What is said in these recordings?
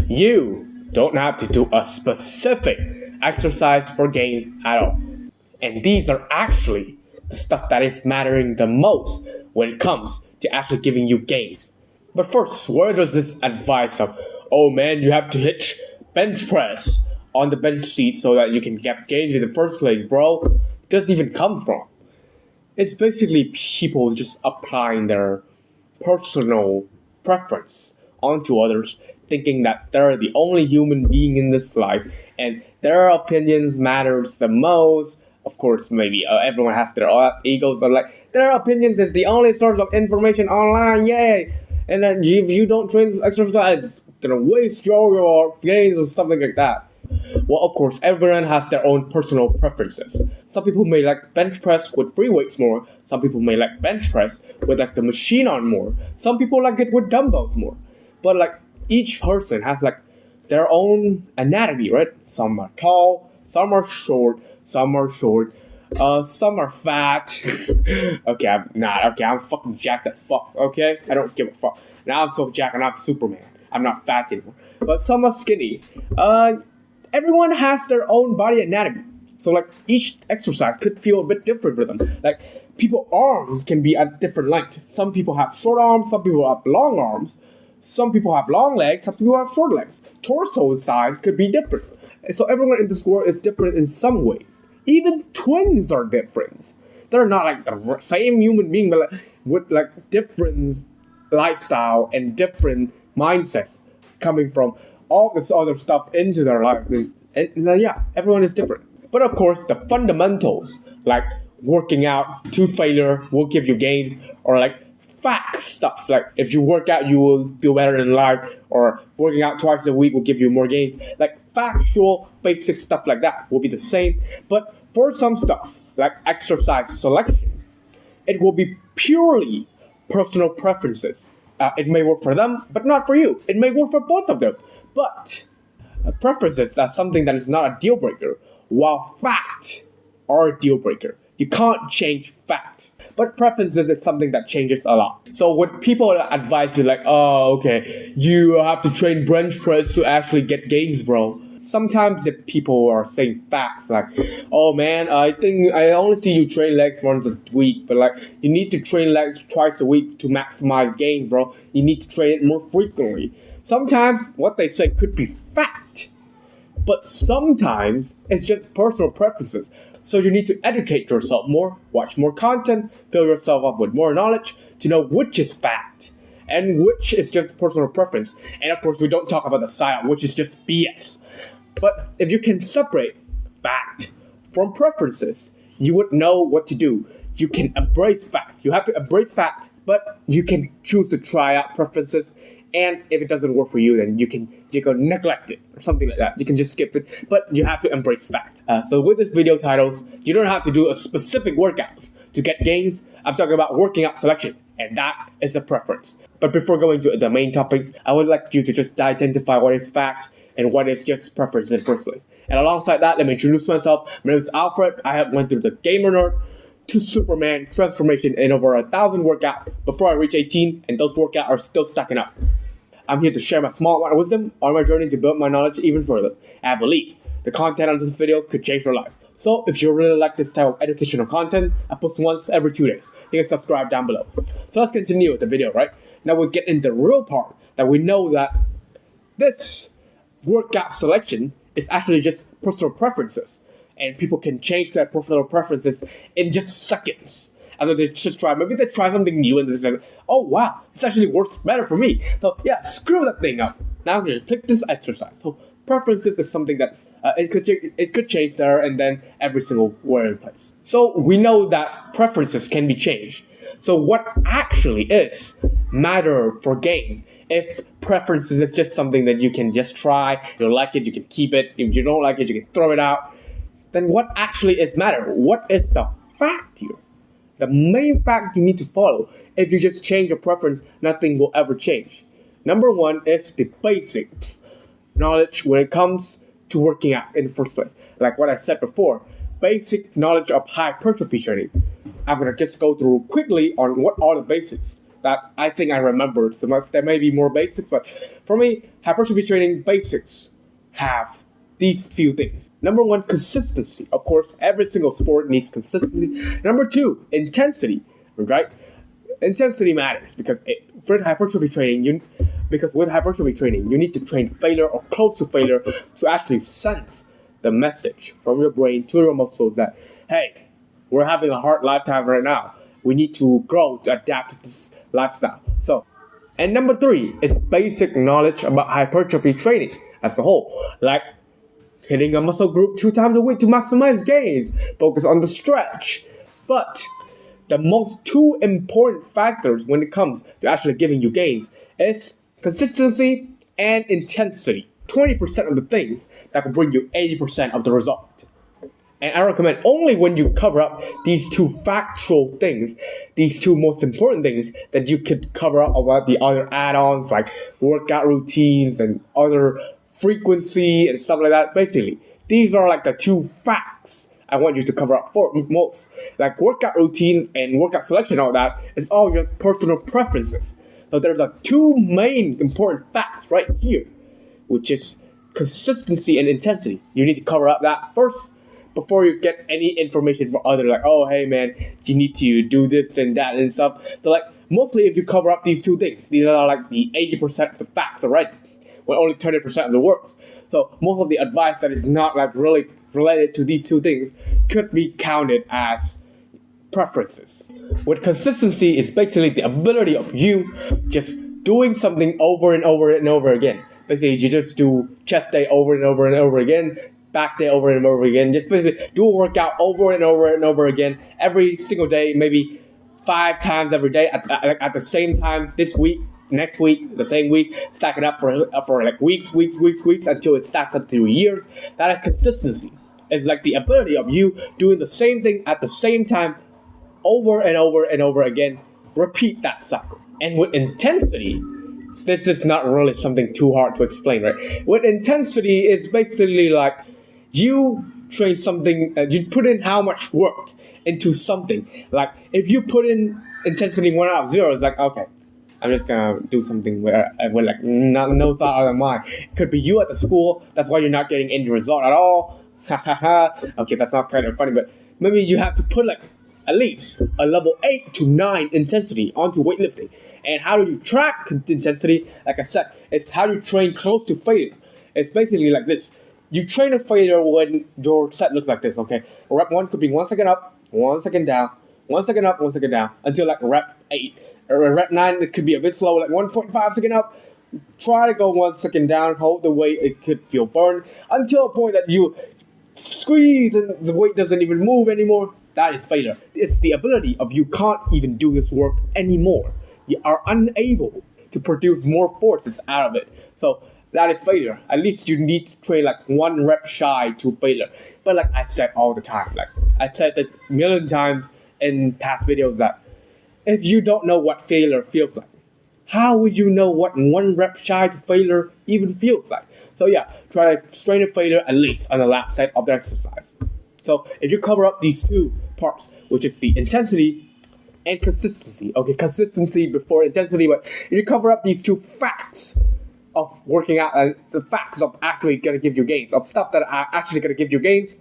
You don't have to do a specific exercise for gains at all. And these are actually the stuff that is mattering the most when it comes to actually giving you gains. But first, where does this advice of, oh man, you have to hit bench press on the bench seat so that you can get gains in the first place, bro, does even come from? It's basically people just applying their personal preference onto others, thinking that they're the only human being in this life and their opinions matters the most. Of course, maybe everyone has their egos, but like their opinions is the only source of information online, yay! And then if you don't train this exercise, it's gonna waste your gains or something like that. Well, of course, everyone has their own personal preferences. Some people may like bench press with free weights more. Some people may like bench press with like the machine on more. Some people like it with dumbbells more. But like each person has like their own anatomy, right? Some are tall, some are short, some are fat. Okay, I'm not. Okay, I'm fucking jacked as fuck. Okay, I don't give a fuck. Now I'm so jacked and I'm Superman. I'm not fat anymore. But some are skinny. Everyone has their own body anatomy. So like each exercise could feel a bit different for them. Like people's arms can be at different lengths. Some people have short arms, some people have long arms. Some people have long legs, some people have short legs. Torso size could be different. So everyone in this world is different in some ways. Even twins are different. They're not like the same human being, but like, with like different lifestyle and different mindsets coming from all this other stuff into their life. And yeah, everyone is different. But of course, the fundamentals, like working out to failure will give you gains, or like fact stuff, like if you work out, you will feel better in life, or working out twice a week will give you more gains. Like factual, basic stuff like that will be the same. But for some stuff, like exercise selection, it will be purely personal preferences. It may work for them, but not for you. It may work for both of them. But preferences are something that is not a deal breaker, while fact are a deal breaker. You can't change fact. But preferences is something that changes a lot. So when people advise you like, oh, okay, you have to train bench press to actually get gains, bro. Sometimes if people are saying facts like, oh man, I think I only see you train legs once a week, but like you need to train legs twice a week to maximize gains, bro. You need to train it more frequently. Sometimes what they say could be fact, but sometimes it's just personal preferences. So you need to educate yourself more, watch more content, fill yourself up with more knowledge to know which is fact and which is just personal preference. And of course, we don't talk about the side, which is just BS. But if you can separate fact from preferences, you would know what to do. You can embrace fact. You have to embrace fact, but you can choose to try out preferences. And if it doesn't work for you, then you can neglect it or something like that. You can just skip it, but you have to embrace fact. So with this video titles, you don't have to do a specific workouts to get gains. I'm talking about working out selection, and that is a preference. But before going to the main topics, I would like you to just identify what is fact and what is just preference in the first place. And alongside that, let me introduce myself. My name is Alfred. I have went through the gamer nerd to Superman transformation in over 1,000 workouts before I reach 18, and those workouts are still stacking up. I'm here to share my small amount of wisdom on my journey to build my knowledge even further. And I believe the content on this video could change your life. So if you really like this type of educational content, I post once every 2 days. You can subscribe down below. So let's continue with the video, right? Now we'll get in the real part that we know that this workout selection is actually just personal preferences. And people can change their personal preferences in just seconds. After they just try, maybe they try something new and they say, oh wow, this actually works better for me. So yeah, screw that thing up. Now just pick this exercise. So preferences is something that's, it could change there and then every single word in place. So we know that preferences can be changed. So what actually is matter for gains? If preferences is just something that you can just try, you like it, you can keep it. If you don't like it, you can throw it out. Then what actually is matter? What is the fact here? The main fact you need to follow. If you just change your preference, nothing will ever change. Number one is the basic knowledge when it comes to working out in the first place. Like what I said before, basic knowledge of hypertrophy training. I'm going to just go through quickly on what are the basics that I think I remember. So there may be more basics, but for me, hypertrophy training basics have these few things. Number one, consistency. Of course, every single sport needs consistency. Number two, intensity, right? Intensity matters because with hypertrophy training, you need to train failure or close to failure to actually sense the message from your brain to your muscles that, hey, we're having a hard lifetime right now. We need to grow to adapt to this lifestyle. And number three is basic knowledge about hypertrophy training as a whole, like hitting a muscle group 2 times a week to maximize gains, focus on the stretch. But the most two important factors when it comes to actually giving you gains is consistency and intensity. 20% of the things that can bring you 80% of the result. And I recommend only when you cover up these two factual things, these two most important things, that you could cover up about the other add-ons like workout routines and other frequency and stuff like that. Basically, these are like the two facts I want you to cover up for most. Like workout routines and workout selection, all that is all just personal preferences. So there's the two main important facts right here, which is consistency and intensity. You need to cover up that first before you get any information from other, like, oh, hey man, you need to do this and that and stuff. So like, mostly if you cover up these two things, these are like the 80% of the facts already, when only 20% of the works. So most of the advice that is not like really related to these two things could be counted as preferences. With consistency is basically the ability of you just doing something over and over and over again. Basically, you just do chest day over and over and over again, back day over and over again. Just basically do a workout over and over and over again every single day, maybe 5 times every day at the same times this week, next week, the same week, stack it up for like weeks until it stacks up to years. That is consistency. It's like the ability of you doing the same thing at the same time over and over and over again. Repeat that cycle. And with intensity, this is not really something too hard to explain, right? With intensity, it's basically like you train something, you put in how much work into something. Like if you put in intensity 1 out of 0, it's like, okay, I'm just gonna do something with like no thought out of mind. It could be you at the school, that's why you're not getting any result at all. Okay, that's not kind of funny, but maybe you have to put like at least a level 8 to 9 intensity onto weightlifting. And how do you track intensity? Like I said, it's how you train close to failure. It's basically like this. You train a failure when your set looks like this, okay? Rep 1 could be 1 second up, 1 second down, 1 second up, 1 second down, until like rep 8. Or rep 9, it could be a bit slow, like 1.5 second up. Try to go 1 second down, hold the weight, it could feel burned, until a point that you squeeze and the weight doesn't even move anymore. That is failure. It's the ability of you can't even do this work anymore. You are unable to produce more forces out of it. So that is failure. At least you need to train like 1 rep shy to failure. But like I said all the time, like I said this a million times in past videos, that if you don't know what failure feels like, how would you know what 1 rep shy to failure even feels like? So yeah, try to train a failure at least on the last set of the exercise. So if you cover up these two parts, which is the intensity and consistency. Okay, consistency before intensity, but if you cover up these two facts of working out and the facts of actually gonna give you gains, of stuff that are actually gonna give you gains,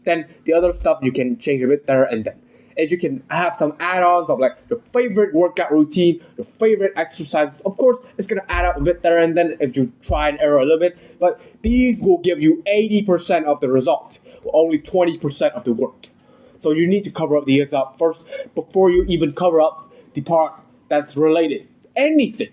then the other stuff you can change a bit there and then. If you can have some add-ons of like your favorite workout routine, your favorite exercises, of course, it's gonna add up a bit there and then if you try and error a little bit, but these will give you 80% of the result, only 20% of the work. So you need to cover up these up first before you even cover up the part that's related anything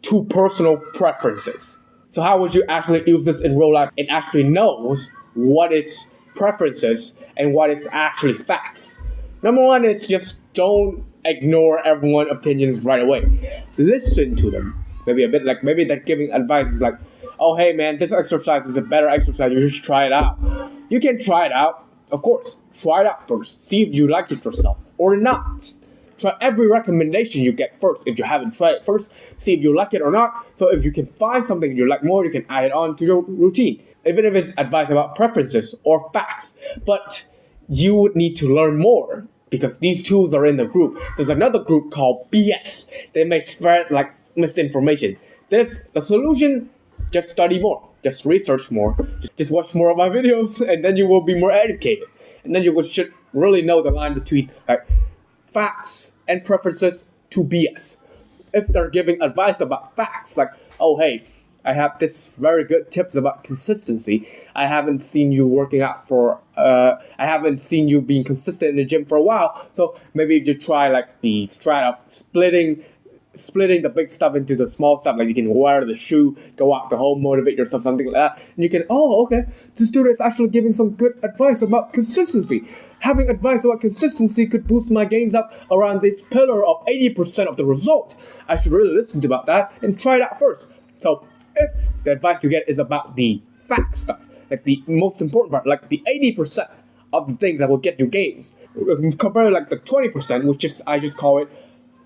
to personal preferences. So how would you actually use this in real life and actually knows what is preferences and what is actually facts? Number one is just don't ignore everyone's opinions right away. Listen to them. Maybe a bit like, maybe that giving advice is like, oh hey man, this exercise is a better exercise, you should try it out. You can try it out. Of course, try it out first. See if you like it yourself or not. Try every recommendation you get first. If you haven't tried it first, see if you like it or not. So if you can find something you like more, you can add it on to your routine. Even if it's advice about preferences or facts. But you would need to learn more because these tools are in the group. There's another group called BS. They may spread like misinformation. The solution just study more, just research more, just watch more of my videos, and then you will be more educated. And then you should really know the line between like facts and preferences to BS. If they're giving advice about facts, like, oh hey, I have this very good tips about consistency. I haven't seen you working out for, I haven't seen you being consistent in the gym for a while. So maybe if you try like the strat of splitting the big stuff into the small stuff, like you can wear the shoe, go out to home, motivate yourself, something like that. And you can, oh, okay, this dude is actually giving some good advice about consistency. Having advice about consistency could boost my gains up around this pillar of 80% of the result. I should really listen to about that and try it out first. So if the advice you get is about the fact stuff, like the most important part, like the 80% of the things that will get you gains, compared to like the 20%, which is, I just call it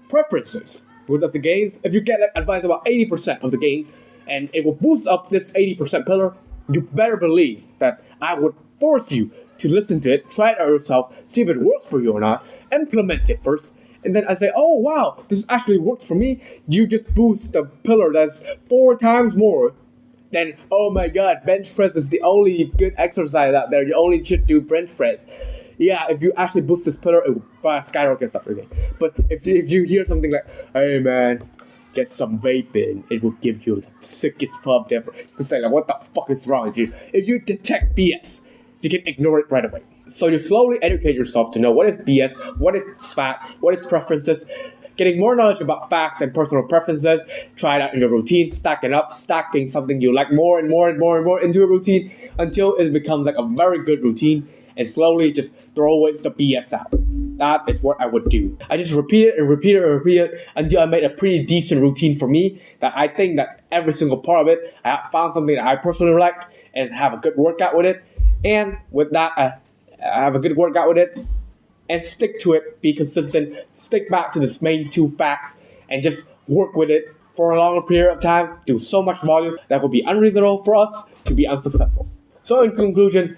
preferences. With the gains, if you get like advice about 80% of the gains, and it will boost up this 80% pillar, you better believe that I would force you to listen to it, try it out yourself, see if it works for you or not, implement it first, and then I say, oh wow, this actually works for me. You just boost the pillar that's 4 times more. Then, oh my god, bench press is the only good exercise out there. You only should do bench press. Yeah, if you actually boost this pillar, it will skyrocket up again. But if you hear something like, hey man, get some vaping, it will give you the sickest pump ever. You say like, what the fuck is wrong with you? If you detect BS, you can ignore it right away. So you slowly educate yourself to know what is BS, what is fact, what is preferences. Getting more knowledge about facts and personal preferences, try it out in your routine, stacking something you like more and more and more and more into a routine until it becomes like a very good routine, and slowly just throw away the BS out. That is what I would do. I just repeat it and repeat it and repeat it until I made a pretty decent routine for me, that I think that every single part of it, I have found something that I personally like and have a good workout with it. And with that, I have a good workout with it and stick to it, be consistent, stick back to the main 2 facts and just work with it for a longer period of time, do so much volume that would be unreasonable for us to be unsuccessful. So in conclusion,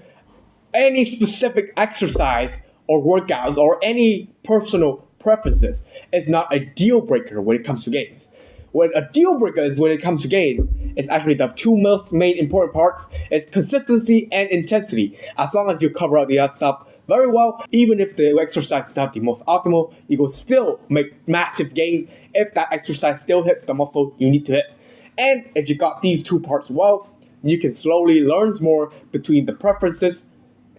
any specific exercise or workouts or any personal preferences is not a deal breaker when it comes to gains. When a deal breaker is when it comes to gains, it's actually the 2 most main important parts is consistency and intensity. As long as you cover out the other stuff very well, even if the exercise is not the most optimal, you will still make massive gains if that exercise still hits the muscle you need to hit. And if you got these 2 parts well, you can slowly learn more between the preferences,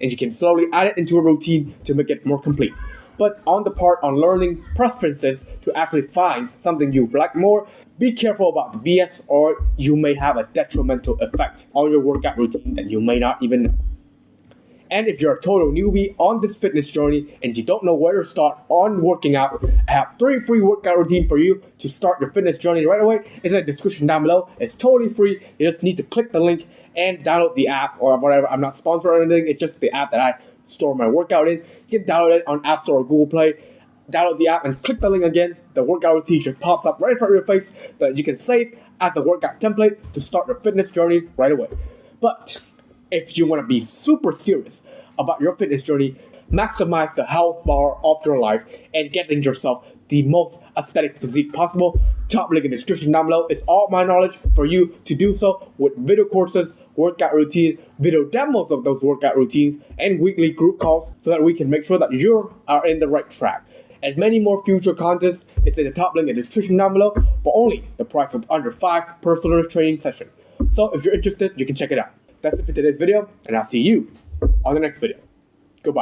and you can slowly add it into a routine to make it more complete. But on the part on learning preferences to actually find something you like more, be careful about the BS, or you may have a detrimental effect on your workout routine that you may not even know. And if you're a total newbie on this fitness journey and you don't know where to start on working out, I have 3 free workout routines for you to start your fitness journey right away. It's in the description down below. It's totally free. You just need to click the link and download the app or whatever. I'm not sponsored or anything. It's just the app that I store my workout in. You can download it on App Store or Google Play. Download the app and click the link again. The workout routine just pops up right in front of your face so that you can save as the workout template to start your fitness journey right away. But if you want to be super serious about your fitness journey, maximize the health bar of your life, and getting yourself the most aesthetic physique possible, top link in the description down below is all my knowledge for you to do so, with video courses, workout routine, video demos of those workout routines, and weekly group calls so that we can make sure that you are in the right track. And many more future contents is in the top link in the description down below for only the price of under 5 personal training sessions. So if you're interested, you can check it out. That's it for today's video, and I'll see you on the next video.